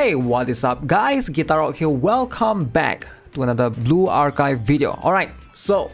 Hey, what is up guys, Guitar Rock here, welcome back to another Blue Archive video. Alright, so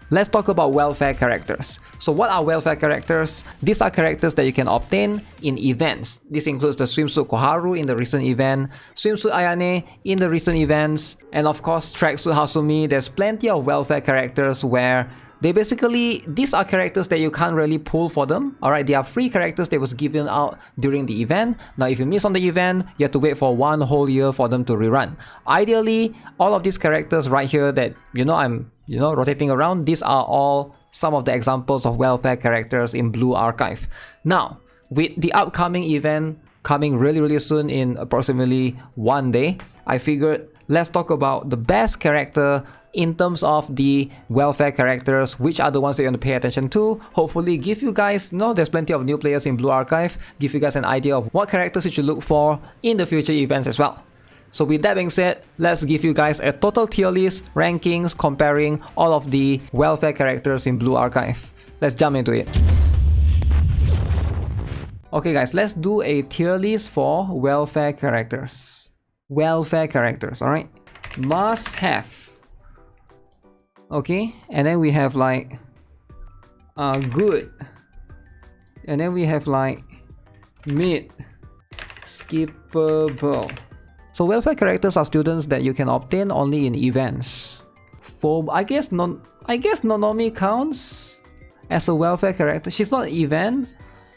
let's talk about welfare characters. So what are welfare characters? These are characters that you can obtain in events. This includes the Swimsuit Koharu in the recent event, Swimsuit Ayane in the recent events, and of course Tracksuit Hasumi. There's plenty of welfare characters where these are characters that you can't really pull for them. Alright, they are free characters that was given out during the event. Now if you miss on the event, you have to wait for one whole year for them to rerun. Ideally, all of these characters right here that I'm rotating around, these are all some of the examples of welfare characters in Blue Archive. Now, with the upcoming event coming really soon in approximately 1 day, I figured let's talk about the best character in terms of the welfare characters, which are the ones that you want to pay attention to. Hopefully give you guys, there's plenty of new players in Blue Archive, give you guys an idea of what characters you should look for in the future events as well. So with that being said, let's give you guys a total tier list, rankings, comparing all of the welfare characters in Blue Archive. Let's jump into it. Okay guys, let's do a tier list for welfare characters. Welfare characters, alright? Must have. Okay, and then we have like good, and then we have like mid, skippable. So welfare characters are students that you can obtain only in events. I guess Nonomi counts as a welfare character. She's not an event,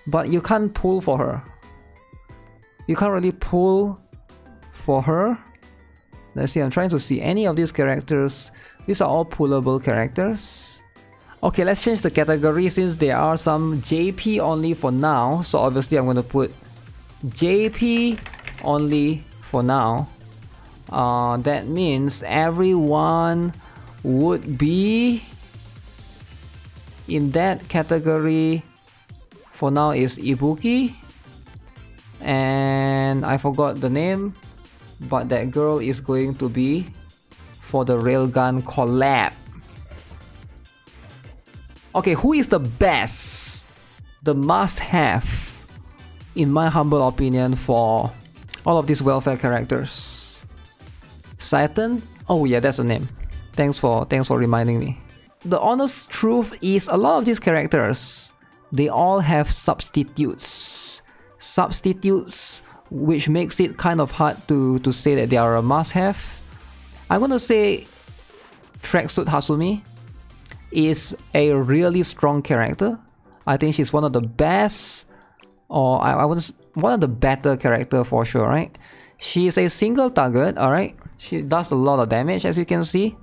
but you can't pull for her. You can't really pull for her. Let's see, I'm trying to see any of these characters. These are all pullable characters. Okay, let's change the category since there are some JP only for now. So obviously I'm going to put JP only for now. That means everyone would be in that category for now is Ibuki. And I forgot the name, but that girl is going to be for the Railgun collab. Okay, who is the best, the must-have, in my humble opinion, for all of these welfare characters? Saturn? Oh yeah, that's the name. Thanks for reminding me. The honest truth is a lot of these characters, they all have substitutes. Substitutes, which makes it kind of hard to say that they are a must-have. I'm gonna say Tracksuit Hasumi is a really strong character. I think she's one of the best, or one of the better character for sure, right? She is a single target, alright? She does a lot of damage as you can see,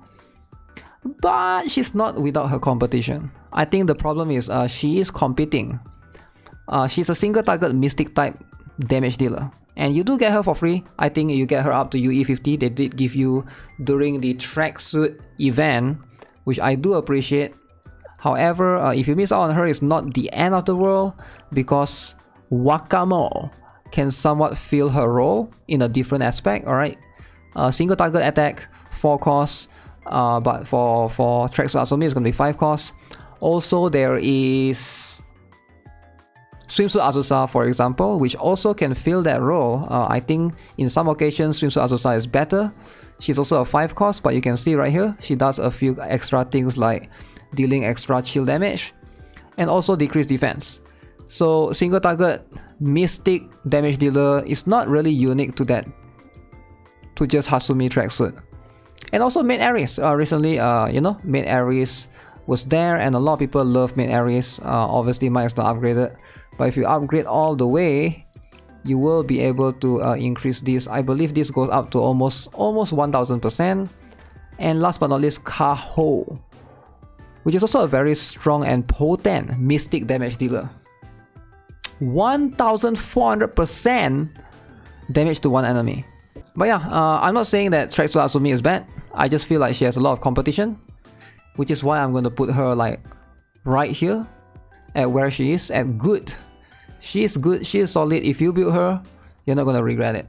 but she's not without her competition. I think the problem is she is competing. She's a single target mystic type damage dealer. And you do get her for free. I think you get her up to UE50. They did give you during the tracksuit event, which I do appreciate. However, if you miss out on her, it's not the end of the world because Wakamo can somewhat fill her role in a different aspect. Alright, single target attack, 4 costs, but for tracksuit Hasumi it's gonna be 5 costs. Also, there is Swimsuit Azusa, for example, which also can fill that role. I think in some occasions Swimsuit Azusa is better. She's also a 5 cost, but you can see right here she does a few extra things like dealing extra chill damage and also decreased defense. So single target mystic damage dealer is not really unique to that, to just Hasumi tracksuit. And also Maid Aries, recently Maid Aries was there and a lot of people love Maid Aries. Obviously mine is not upgraded, but if you upgrade all the way, you will be able to increase this. I believe this goes up to almost 1000%. And last but not least, Kaho, which is also a very strong and potent mystic damage dealer. 1400% damage to one enemy. But yeah, I'm not saying that Tracksuit Hasumi is bad. I just feel like she has a lot of competition, which is why I'm going to put her like right here at where she is, at good. She is good, she is solid. If you build her, you're not going to regret it.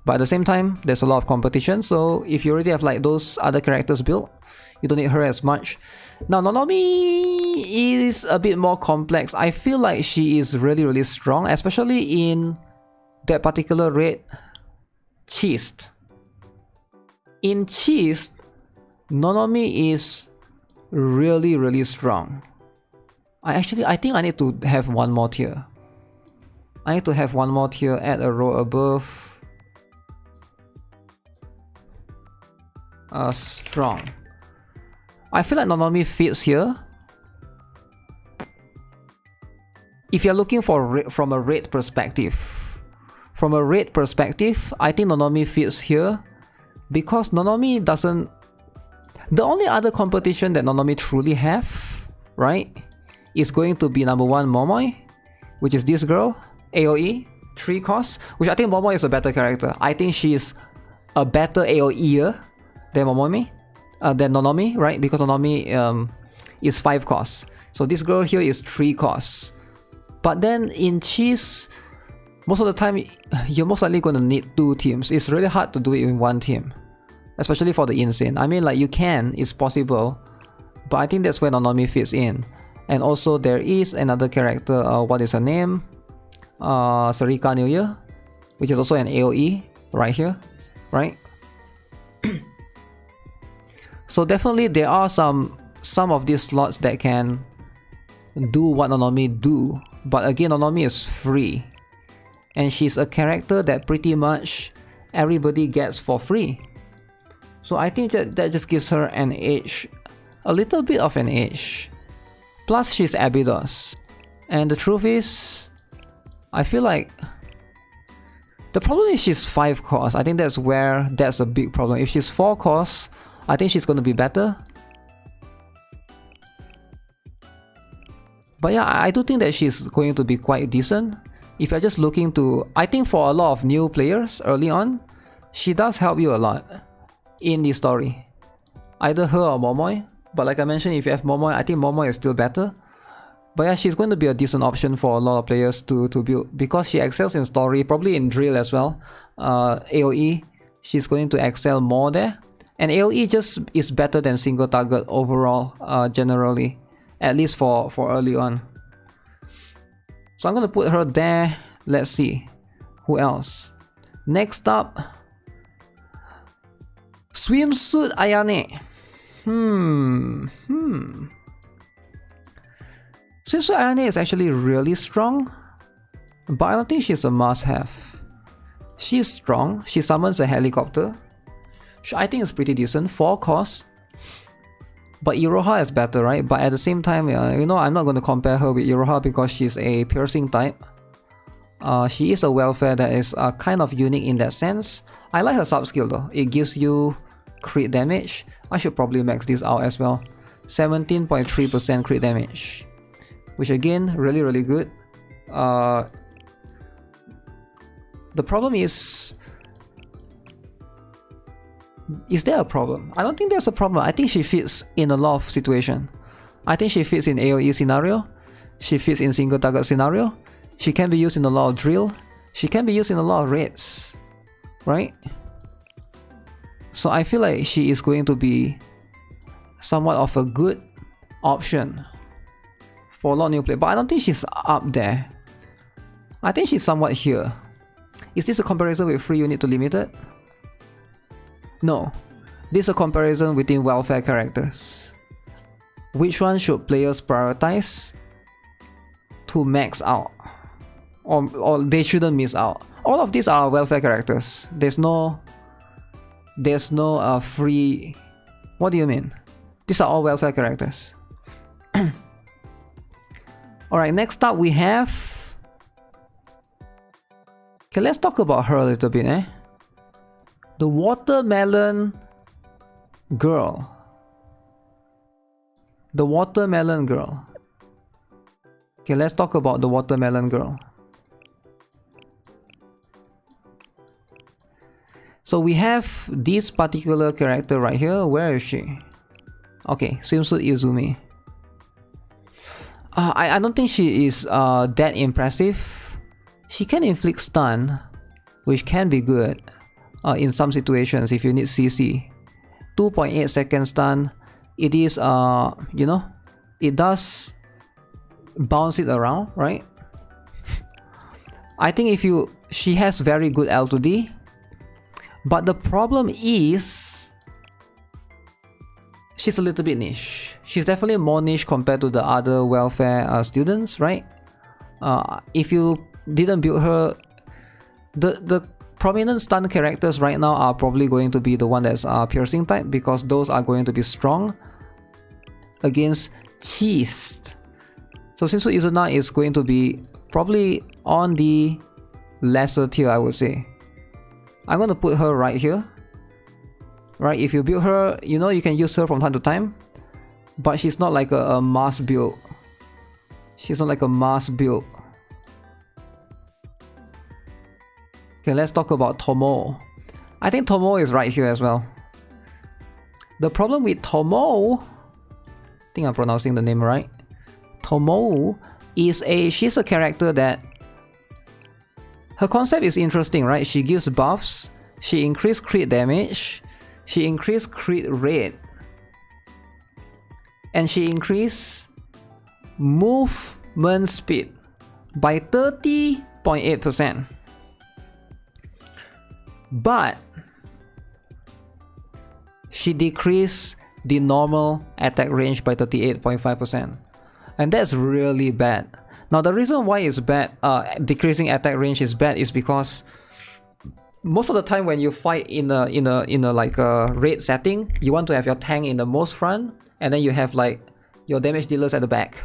But at the same time, there's a lot of competition, so if you already have like those other characters built, you don't need her as much. Now Nonomi is a bit more complex. I feel like she is really strong, especially in that particular raid Cheesed. In Cheesed, Nonomi is really strong. I think I need to have one more tier. I need to have one more tier, add a row above. Strong. I feel like Nonomi fits here. If you're looking for from a rate perspective, I think Nonomi fits here because Nonomi doesn't. The only other competition that Nonomi truly have, right, is going to be number 1 Momoy, which is this girl, AoE, 3 cost, which I think Momoy is a better character. I think she's a better AoEer than Nonomi, right? Because Nonomi is 5 costs. So this girl here is 3 costs. But then in Cheese, most of the time, you're most likely going to need 2 teams. It's really hard to do it in 1 team. Especially for the insane. I mean, like, you can, it's possible. But I think that's where Nonomi fits in. And also, there is another character, what is her name? Sarika New Year, which is also an AoE, right here, right? So definitely, there are some of these slots that can do what Nonomi do. But again, Nonomi is free. And she's a character that pretty much everybody gets for free. So I think that just gives her an edge, a little bit of an edge. Plus she's Abydos. And the truth is, I feel like the problem is she's 5 costs. I think that's a big problem. If she's 4 costs, I think she's gonna be better. But yeah, I do think that she's going to be quite decent. If you're just looking to, I think for a lot of new players early on, she does help you a lot in the story. Either her or Momoy. But like I mentioned, if you have Momoy, I think Momoy is still better. But yeah, she's going to be a decent option for a lot of players to build. Because she excels in story, probably in drill as well. AoE, she's going to excel more there. And AoE just is better than single target overall, generally. At least for early on. So I'm going to put her there. Let's see. Who else? Next up, Swimsuit Ayane. Swimsuit Ayane is actually really strong, but I don't think she's a must-have. She's strong. She summons a helicopter. I think it's pretty decent. 4 costs. But Iroha is better, right? But at the same time, I'm not going to compare her with Iroha because she's a piercing type. She is a welfare that is kind of unique in that sense. I like her sub-skill though. It gives you crit damage. I should probably max this out as well. 17.3% crit damage. Which again, really good. The problem is there a problem? I don't think there's a problem. I think she fits in a lot of situations. I think she fits in AoE scenario. She fits in single target scenario. She can be used in a lot of drill. She can be used in a lot of raids. Right? So I feel like she is going to be somewhat of a good option for a lot of new players. But I don't think she's up there. I think she's somewhat here. Is this a comparison with free unit to limited? No. This is a comparison between welfare characters. Which one should players prioritize to max out? Or they shouldn't miss out. All of these are welfare characters. There's no free. What do you mean? These are all welfare characters. Alright, next up we have. Okay, let's talk about her a little bit, The watermelon girl. The watermelon girl. Okay, let's talk about the watermelon girl. So we have this particular character right here. Where is she? Okay, Swimsuit Izumi. I don't think she is that impressive. She can inflict stun, which can be good in some situations if you need CC. 2.8 second stun. It is it does bounce it around, right? I think she has very good L to D. But the problem is she's a little bit niche. She's definitely more niche compared to the other welfare students, right? If you didn't build her, the prominent stun characters right now are probably going to be the one that's piercing type, because those are going to be strong against cheese. So Swimsuit Izuna is going to be probably on the lesser tier, I would say. I'm going to put her right here. Right, if you build her, you know, you can use her from time to time, but she's not like a mass build. She's not like a mass build. Okay, let's talk about Tomo. I think Tomo is right here as well. The problem with Tomo, I think I'm pronouncing the name right. Tomo is she's a character that her concept is interesting, right? She gives buffs, she increases crit damage, she increases crit rate, and she increases movement speed by 30.8%. But she decreased the normal attack range by 38.5%. And that's really bad. Now the reason why it's bad, decreasing attack range is bad, is because most of the time when you fight in a like a raid setting, you want to have your tank in the most front, and then you have like your damage dealers at the back.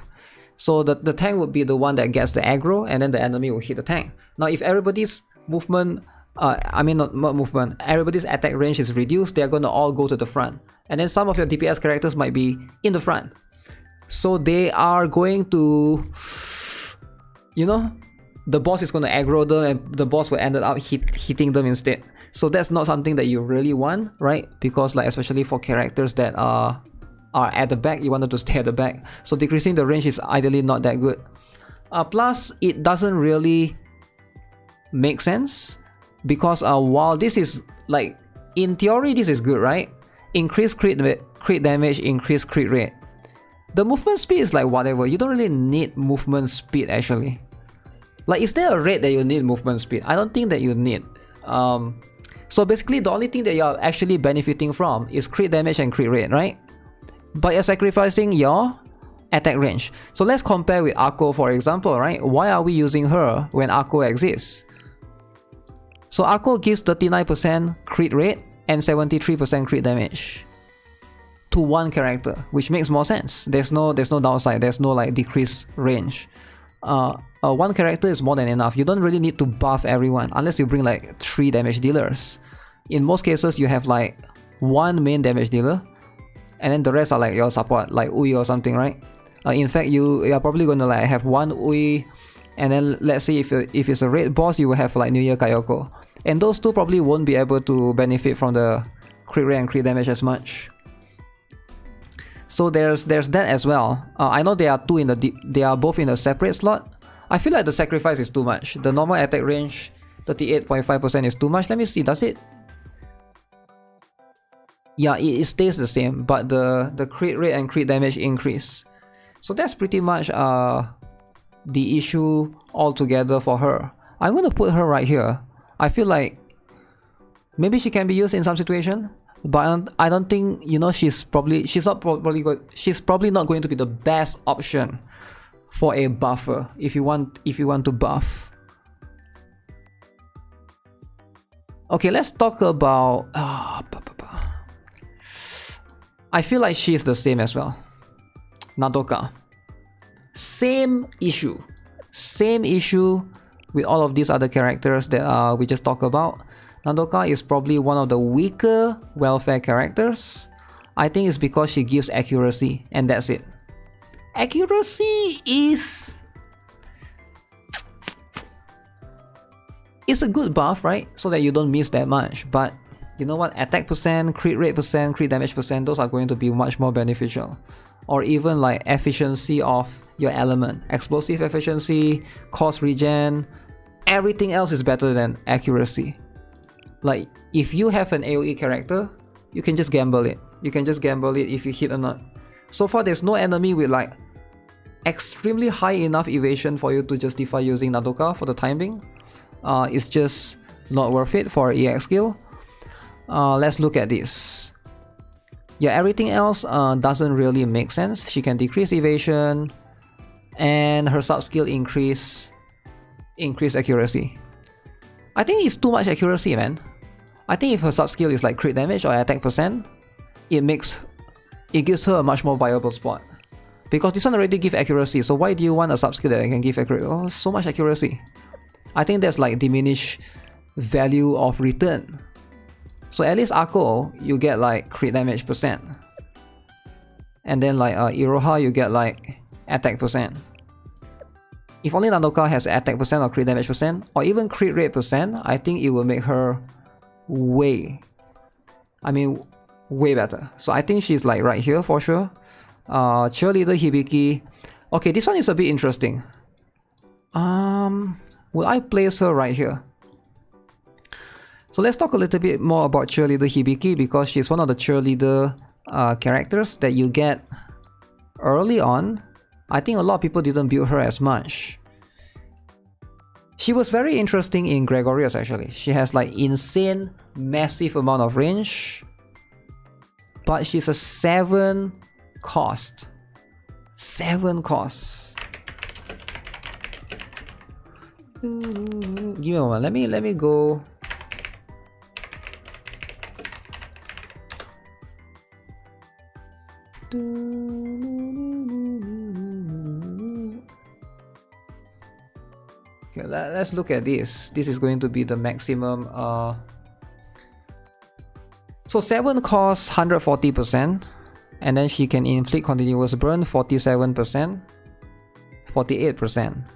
So the tank would be the one that gets the aggro, and then the enemy will hit the tank. Now if everybody's movement, not movement, everybody's attack range is reduced, they're gonna all go to the front. And then some of your DPS characters might be in the front. So they are going to, you know, the boss is going to aggro them, and the boss will end up hitting them instead. So that's not something that you really want, right? Because like, especially for characters that are at the back, you want them to stay at the back. So decreasing the range is ideally not that good. Plus, it doesn't really make sense, because while this is like, in theory this is good, right? Increase crit damage, increase crit rate. The movement speed is like whatever. You don't really need movement speed actually. Like, is there a rate that you need movement speed? I don't think that you need. So basically the only thing that you're actually benefiting from is crit damage and crit rate, right? But you're sacrificing your attack range. So let's compare with Akko, for example, right? Why are we using her when Akko exists? So Akko gives 39% crit rate and 73% crit damage to one character, which makes more sense. There's no downside. There's no like decreased range. One character is more than enough. You don't really need to buff everyone unless you bring like 3 damage dealers. In most cases, you have like 1 main damage dealer, and then the rest are like your support, like Ui or something, right? In fact, you are probably gonna like have 1 Ui, and then let's say if it's a raid boss, you will have like New Year Kayoko, and those two probably won't be able to benefit from the crit rate and crit damage as much. So there's that as well. I know they are both in a separate slot. I feel like the sacrifice is too much. The normal attack range 38.5% is too much. Let me see, does it? Yeah, it stays the same, but the crit rate and crit damage increase. So that's pretty much the issue altogether for her. I'm gonna put her right here. I feel like maybe she can be used in some situation, but I don't think, you know, she's probably not going to be the best option for a buffer if you want to buff. Okay, let's talk about I feel like she's the same as well. Nooka. Same issue with all of these other characters that we just talked about. Nooka is probably one of the weaker welfare characters. I think it's because she gives accuracy, and that's it. Accuracy is a good buff, right? So that you don't miss that much. But you know what? Attack percent, crit rate percent, crit damage percent, those are going to be much more beneficial. Or even like efficiency of your element. Explosive efficiency, cost regen, everything else is better than accuracy. Like, if you have an AoE character, you can just gamble it. You can just gamble it if you hit or not. So far, there's no enemy with like extremely high enough evasion for you to justify using Nooka for the time being. It's just not worth it for EX skill. Let's look at this. Yeah, everything else doesn't really make sense. She can decrease evasion, and her sub skill increase accuracy. I think it's too much accuracy, man. I think if her sub skill is like crit damage or attack percent, it gives her a much more viable spot. Because this one already gives accuracy, so why do you want a sub skill that can give accuracy? Oh, so much accuracy. I think that's like diminished value of return. So at least Akko, you get like crit damage percent. And then like Iroha, you get like attack percent. If only Nooka has attack percent or crit damage percent, or even crit rate percent, I think it will make her way better. So I think she's like right here for sure. Cheerleader Hibiki. Okay, this one is a bit interesting. Will I place her right here? So let's talk a little bit more about Cheerleader Hibiki, because she's one of the cheerleader characters that you get early on. I think a lot of people didn't build her as much. She was very interesting in Gregorius actually. She has like insane, massive amount of range. But she's a 7 cost. 7 cost. Give me a moment. Let me go. Okay, let's look at this. This is going to be the maximum. So 7 costs 140%, and then she can inflict continuous burn 47%, 48%.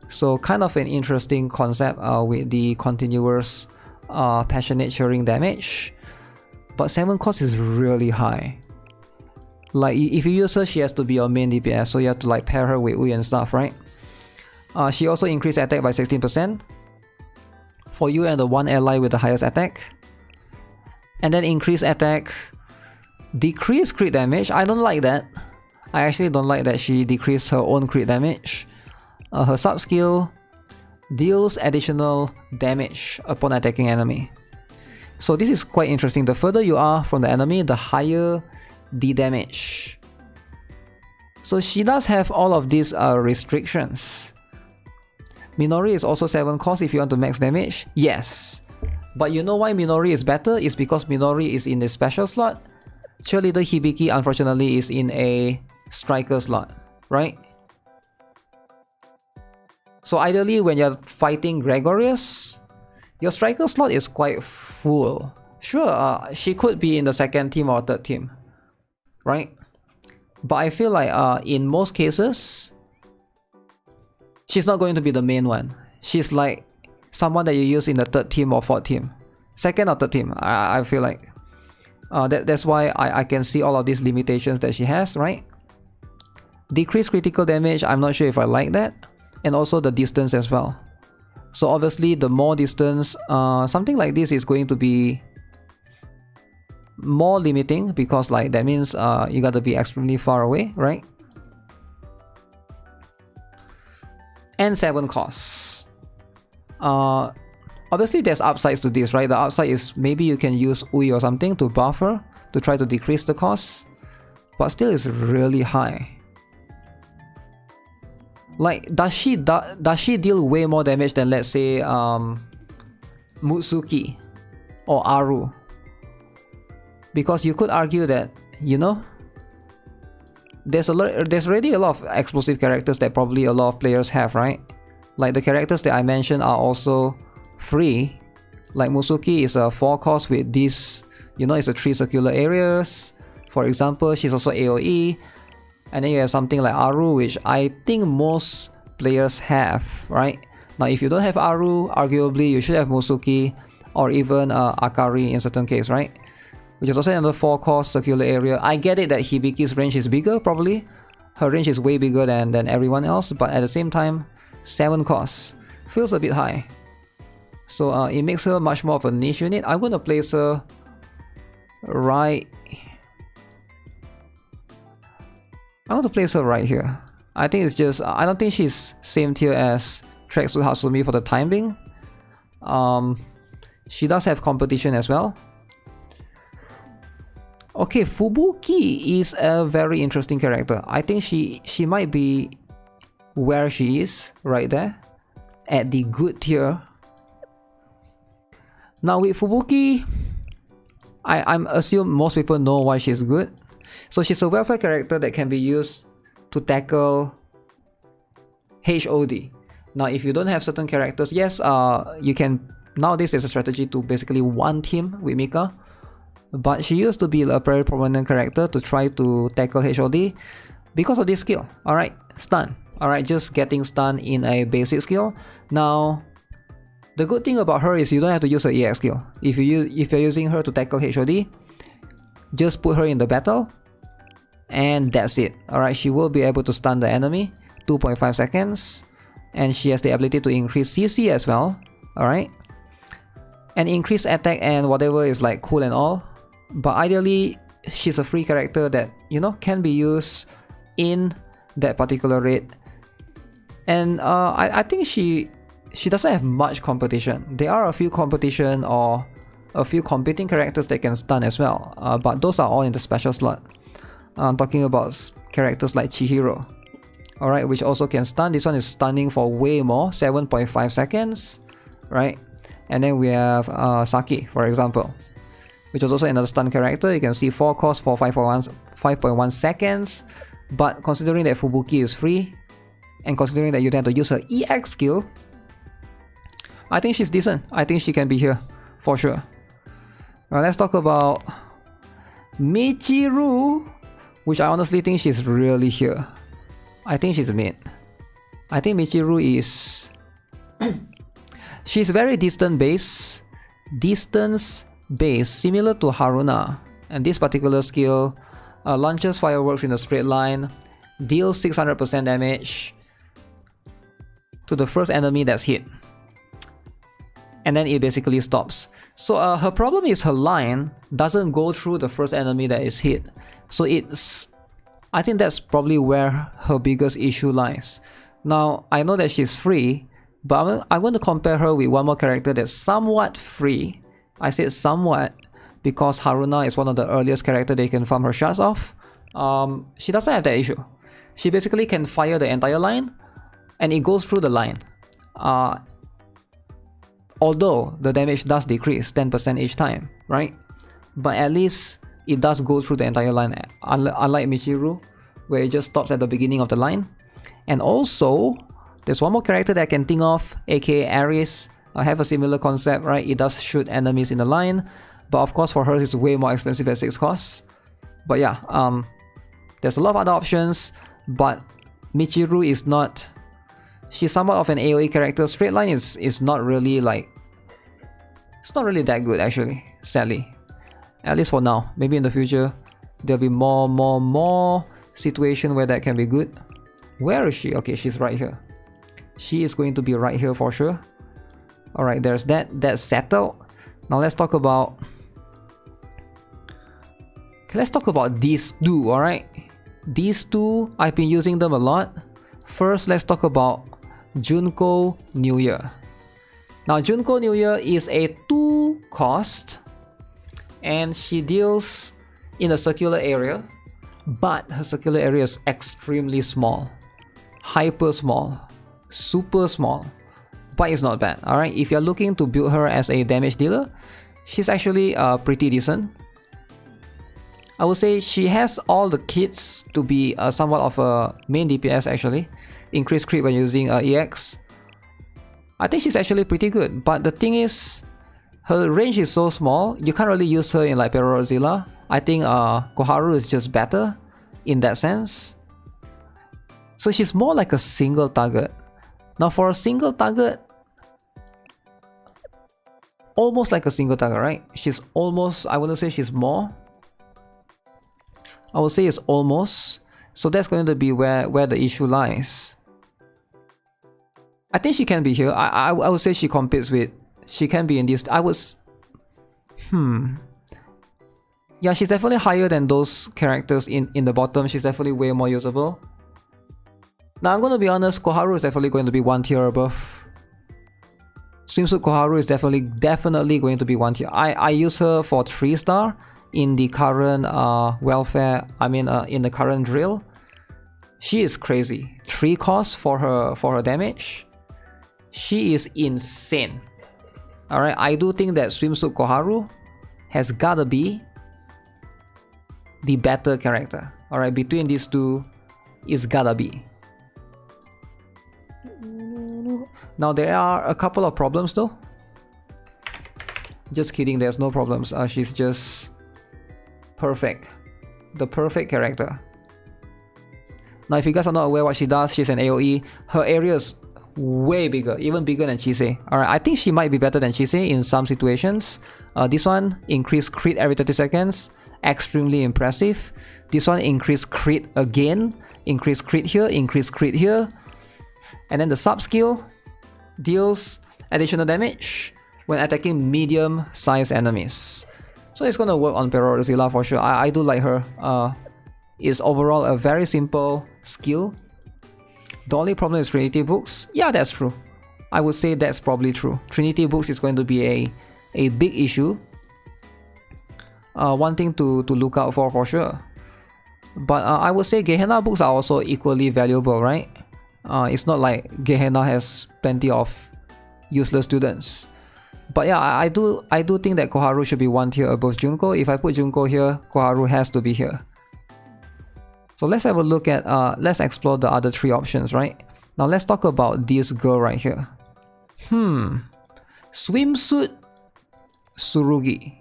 So kind of an interesting concept with the continuous passionate cheering damage. But 7 cost is really high. Like if you use her, she has to be your main DPS, so you have to like pair her with Ui and stuff, right? She also increased attack by 16% for you and the one ally with the highest attack. And then increase attack, decrease crit damage. I don't like that. I actually don't like that she decreased her own crit damage. Her sub skill deals additional damage upon attacking enemy. So this is quite interesting. The further you are from the enemy, the higher the damage. So she does have all of these restrictions. Minori is also 7 cost if you want to max damage. Yes. But you know why Minori is better? It's because Minori is in the special slot. Cheerleader Hibiki unfortunately is in a striker slot, right? So ideally when you're fighting Gregorius, your striker slot is quite full. Sure, she could be in the second team or third team, right? But I feel like in most cases, she's not going to be the main one. She's like someone that you use in the third team or fourth team. Second or third team, I feel like. That's why I can see all of these limitations that she has, right? Decreased critical damage, I'm not sure if I like that. And also the distance as well. So obviously the more distance, something like this is going to be more limiting, because like that means you gotta be extremely far away, right? And 7 costs. Obviously there's upsides to this, right? The upside is maybe you can use Ui or something to buffer to try to decrease the cost, but still it's really high. Like does she deal way more damage than, let's say, Mutsuki or Aru? Because you could argue that, you know, there's already a lot of explosive characters that probably a lot of players have, right? Like the characters that I mentioned are also free. Like Mutsuki is a 4 cost with this, you know, it's a 3 circular areas. For example, she's also AoE. And then you have something like Aru, which I think most players have, right? Now if you don't have Aru, arguably you should have Mutsuki or even Akari in certain case, right? Which is also another 4 cost circular area. I get it that Hibiki's range is bigger, probably. Her range is way bigger than everyone else, but at the same time, 7 costs. Feels a bit high. So it makes her much more of a niche unit. I'm going to place her right... I want to place her right here. I think it's just... I don't think she's same tier as Tracksuit Hasumi for the time being. She does have competition as well. Okay, Fubuki is a very interesting character. I think she might be where she is, right there, at the good tier. Now with Fubuki, I'm assume most people know why she's good. So she's a welfare character that can be used to tackle HOD. Now if you don't have certain characters, yes, you can, nowadays there's a strategy to basically one team with Mika. But she used to be a very prominent character to try to tackle HOD because of this skill. Alright, stun. Alright, just getting stun in a basic skill. Now, the good thing about her is you don't have to use her EX skill. If you're using her to tackle HOD, just put her in the battle, and that's it. Alright, she will be able to stun the enemy 2.5 seconds, and she has the ability to increase CC as well. Alright, and increase attack and whatever is like cool and all. But ideally, she's a free character that, you know, can be used in that particular raid. And I think she doesn't have much competition. There are a few competition or a few competing characters that can stun as well, but those are all in the special slot. I'm talking about characters like Chihiro, alright, which also can stun. This one is stunning for way more, 7.5 seconds, right? And then we have Saki, for example, which is also another stun character. You can see 4 cost for 5.1 seconds. But considering that Fubuki is free, and considering that you don't have to use her EX skill, I think she's decent. I think she can be here, for sure. Now let's talk about Michiru, which I honestly think she's really here. I think she's mid. I think Michiru is... she's very distance based, similar to Haruna. And this particular skill launches fireworks in a straight line, deals 600% damage to the first enemy that's hit, and then it basically stops. So her problem is her line doesn't go through the first enemy that is hit. So I think that's probably where her biggest issue lies. Now I know that she's free, but I'm going to compare her with one more character that's somewhat free. I said somewhat because Haruna is one of the earliest characters they can farm her shards off. She doesn't have that issue. She basically can fire the entire line, and it goes through the line. Although the damage does decrease 10% each time, right? But at least it does go through the entire line, unlike Michiru, where it just stops at the beginning of the line. And also, there's one more character that I can think of, aka Ares. I have a similar concept, right? It does shoot enemies in the line, but of course for her it's way more expensive at 6 costs. But yeah, there's a lot of other options, but Michiru is not... she's somewhat of an AoE character. Straight line is not really like... it's not really that good actually, sadly. At least for now. Maybe in the future there'll be more situation where that can be good. Where is she? Okay, she's right here. She is going to be right here for sure. Alright, there's that. That's settled. Now let's talk about... okay, let's talk about these two, alright? These two, I've been using them a lot. First, let's talk about Junko New Year. Now, Junko New Year is a 2 cost, and she deals in a circular area, but her circular area is extremely small. Hyper small. Super small. But it's not bad, alright? If you're looking to build her as a damage dealer, she's actually pretty decent. I would say she has all the kits to be somewhat of a main DPS actually. Increased creep when using EX. I think she's actually pretty good, but the thing is, her range is so small, you can't really use her in like Perorozilla. I think Koharu is just better in that sense. So she's more like a single target. Now for a single target, almost like a single target, right? She's almost, I wouldn't say she's more. I would say it's almost. So that's going to be where the issue lies. I think she can be here. I would say she competes with... she can be in this... I was... yeah, she's definitely higher than those characters in the bottom. She's definitely way more usable. Now I'm going to be honest, Koharu is definitely going to be 1 tier above. Swimsuit Koharu is definitely going to be 1 tier. I use her for 3-star in the current in the current drill. She is crazy. 3 costs for her damage. She is insane. Alright, I do think that Swimsuit Koharu has gotta be the better character. Alright, between these two, it's gotta be. Now there are a couple of problems though. Just kidding, there's no problems. She's just perfect. The perfect character. Now if you guys are not aware what she does, she's an AoE. Her area is way bigger, even bigger than Chise. Alright, I think she might be better than Chise in some situations. This one, increase crit every 30 seconds. Extremely impressive. This one, increase crit again. Increase crit here, increase crit here. And then the sub skill deals additional damage when attacking medium-sized enemies. So it's gonna work on Perorazilla for sure. I do like her. It's overall a very simple skill. The only problem is Trinity Books. Yeah, that's true. I would say that's probably true. Trinity Books is going to be a big issue. One thing to look out for sure. But I would say Gehenna books are also equally valuable, right? It's not like Gehenna has plenty of useless students. But yeah, I do think that Koharu should be 1 tier above Junko. If I put Junko here, Koharu has to be here. So let's have a look at, let's explore the other 3 options, right? Now let's talk about this girl right here. Swimsuit Tsurugi.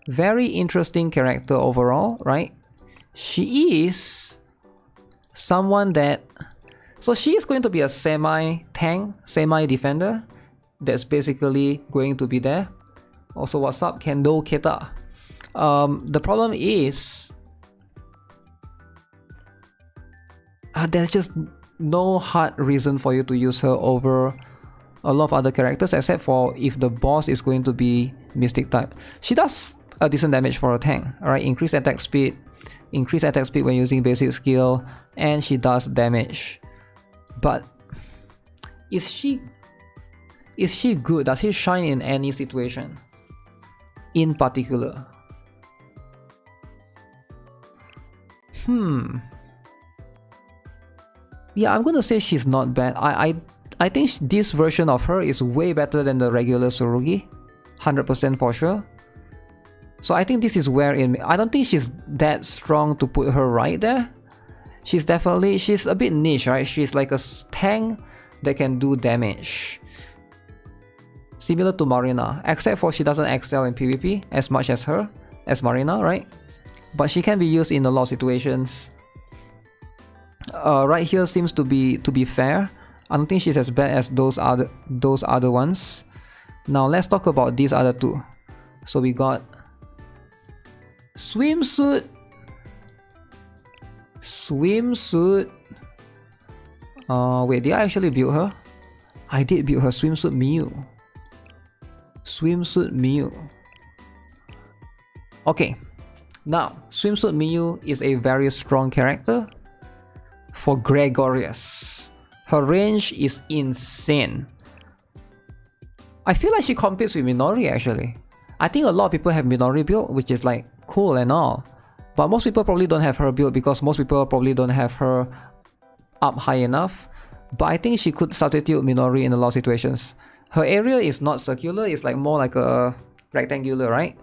Very interesting character overall, right? She is someone that... So she is going to be a semi-tank, semi-defender. That's basically going to be there. Also, what's up? Kendo Keta. The problem is... there's just no hard reason for you to use her over a lot of other characters, except for if the boss is going to be Mystic type. She does a decent damage for a tank, alright? Increase attack speed when using basic skill, and she does damage. But is she good? Does she shine in any situation in particular? Yeah, I'm gonna say she's not bad. I think this version of her is way better than the regular Tsurugi. 100% for sure. So I think this is where I don't think she's that strong to put her right there. She's a bit niche, right? She's like a tank that can do damage. Similar to Marina, except for she doesn't excel in PvP as much as Marina, right? But she can be used in a lot of situations. Right here seems to be fair. I don't think she's as bad as those other ones. Now let's talk about these other 2. So we got Swimsuit. Wait, did I actually build her? I did build her. Swimsuit Muu. Okay, now Swimsuit Muu is a very strong character for Gregorious. Her range is insane. I feel like she competes with Minori actually. I think a lot of people have Minori build, which is like cool and all. But most people probably don't have her build because most people probably don't have her up high enough. But I think she could substitute Minori in a lot of situations. Her area is not circular, it's like more like a rectangular, right?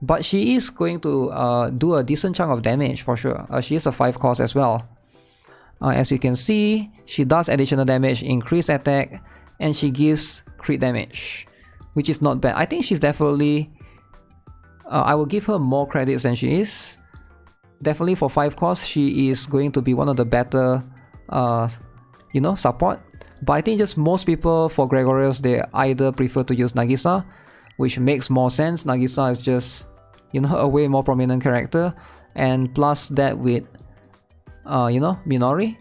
But she is going to do a decent chunk of damage for sure. She is a 5 cost as well. As you can see, she does additional damage, increased attack, and she gives crit damage, which is not bad. I think she's definitely... I will give her more credits than she is. Definitely for 5 costs, she is going to be one of the better, support. But I think just most people for Gregorious, they either prefer to use Nagisa, which makes more sense. Nagisa is just, a way more prominent character. And plus that with, Minori.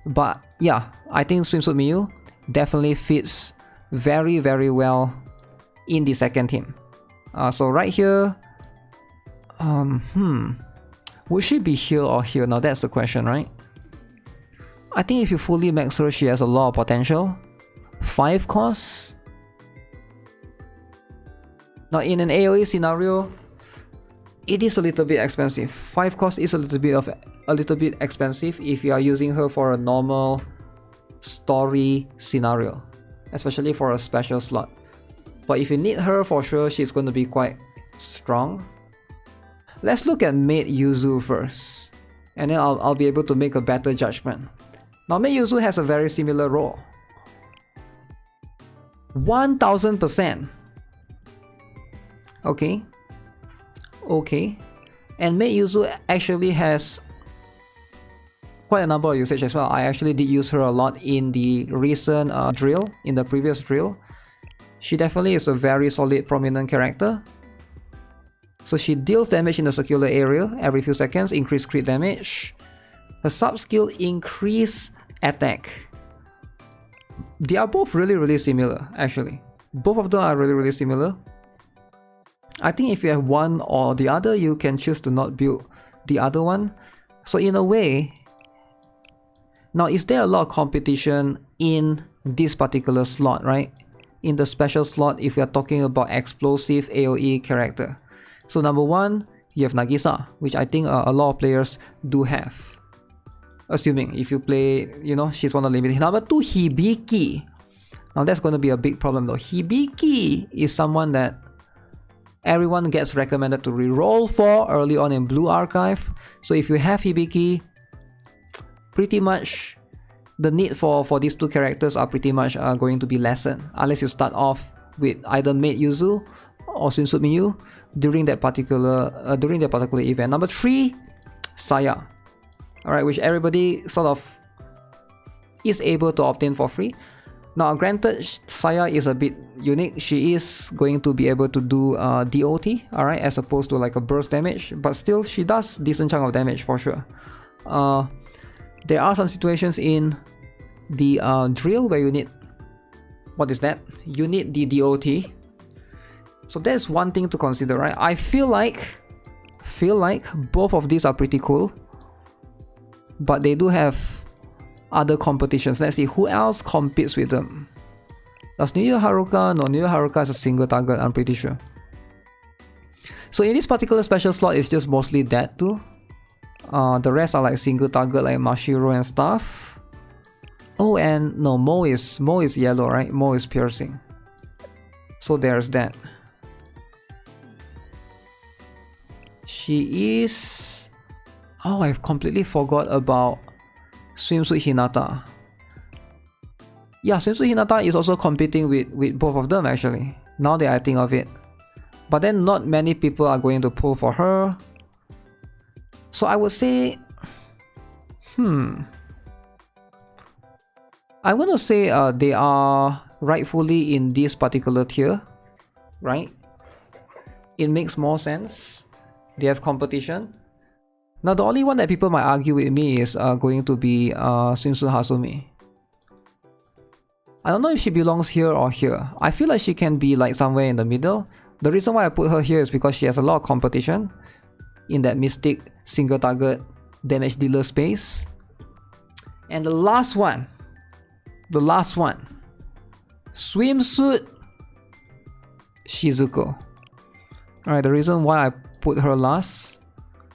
But yeah, I think Swimsuit Muu definitely fits very, very well in the second team. So right here, would she be here or here? Now that's the question, right? I think if you fully max her, she has a lot of potential. 5 costs? Now in an AoE scenario, it is a little bit expensive. 5 cost is a little bit expensive if you are using her for a normal story scenario, especially for a special slot. But if you need her for sure, she's going to be quite strong. Let's look at Maid Yuzu first, and then I'll be able to make a better judgment. Now Maid Yuzu has a very similar role. 1000%. Okay. And Maid Yuzu actually has quite a number of usage as well. I actually did use her a lot in the recent drill, in the previous drill. She definitely is a very solid prominent character. So she deals damage in the circular area every few seconds, increase crit damage. Her sub skill increase attack. They are both really similar actually. Both of them are really similar. I think if you have one or the other, you can choose to not build the other one. So in a way, now is there a lot of competition in this particular slot, right? In the special slot, if we are talking about explosive AoE character. So number one, you have Nagisa, which I think a lot of players do have. Assuming if you play, you know, she's one of the limited. Number two, Hibiki. Now that's going to be a big problem though. Hibiki is someone that everyone gets recommended to reroll for early on in Blue Archive. So if you have Hibiki, pretty much the need for these two characters are pretty much going to be lessened, unless you start off with either Maid Yuzu or Swimsuit Muu during that particular event. Number three, Saya. Alright, which everybody sort of is able to obtain for free. Now granted, Saya is a bit unique. She is going to be able to do DOT, alright, as opposed to like a burst damage, but still she does decent chunk of damage for sure. There are some situations in the drill where you need, what is that? You need the DOT. So that's one thing to consider, right? I feel like both of these are pretty cool, but they do have other competitions. Let's see who else competes with them. Does New Year Haruka? No, New Year Haruka is a single target, I'm pretty sure. So in this particular special slot, it's just mostly that too. The rest are like single target, like Mashiro and stuff. Oh, and no, Mo is yellow, right? Mo is piercing. So there's that. She is... Oh, I've completely forgot about Swimsuit Hinata. Yeah, Swimsuit Hinata is also competing with both of them actually, now that I think of it. But then not many people are going to pull for her. So I would say... I'm gonna say they are rightfully in this particular tier, right? It makes more sense. They have competition. Now the only one that people might argue with me is going to be Swimsuit Hasumi. I don't know if she belongs here or here. I feel like she can be like somewhere in the middle. The reason why I put her here is because she has a lot of competition in that mystic single target damage dealer space. And the last one, Swimsuit Shizuko. Alright, the reason why I put her last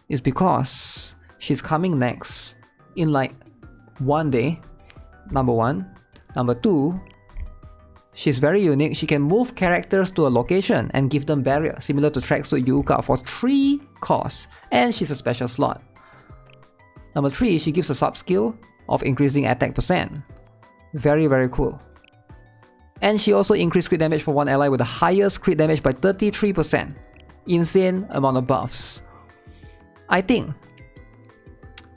is because she's coming next in like one day, number one. Number two, she's very unique. She can move characters to a location and give them barrier, similar to Tracksuit Yuka, for 3 costs, and she's a special slot. Number 3, she gives a sub skill of increasing attack %. Very, very cool. And she also increased crit damage for one ally with the highest crit damage by 33%. Insane amount of buffs. I think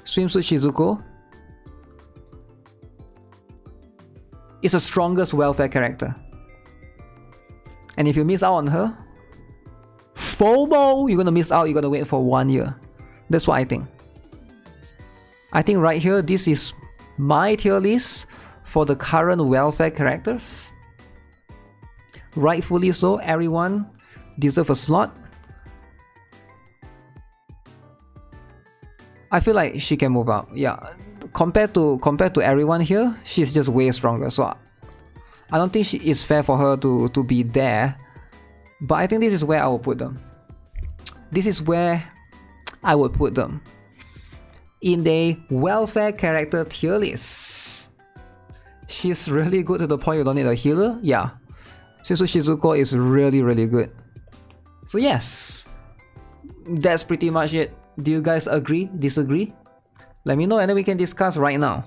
Swimsuit Shizuko is the strongest welfare character. And if you miss out on her, FOMO, you're gonna miss out, you're gonna wait for 1 year. That's what I think. I think right here, this is my tier list for the current welfare characters. Rightfully so, everyone deserves a slot. I feel like she can move up, yeah. Compared to everyone here, she's just way stronger. So I don't think it's fair for her to be there But I think this is where I will put them. This is where I would put them. In the welfare character tier list. She's really good to the point you don't need a healer. Yeah. Swimsuit Shizuko is really good. So yes. That's pretty much it. Do you guys agree? Disagree? Let me know and then we can discuss right now.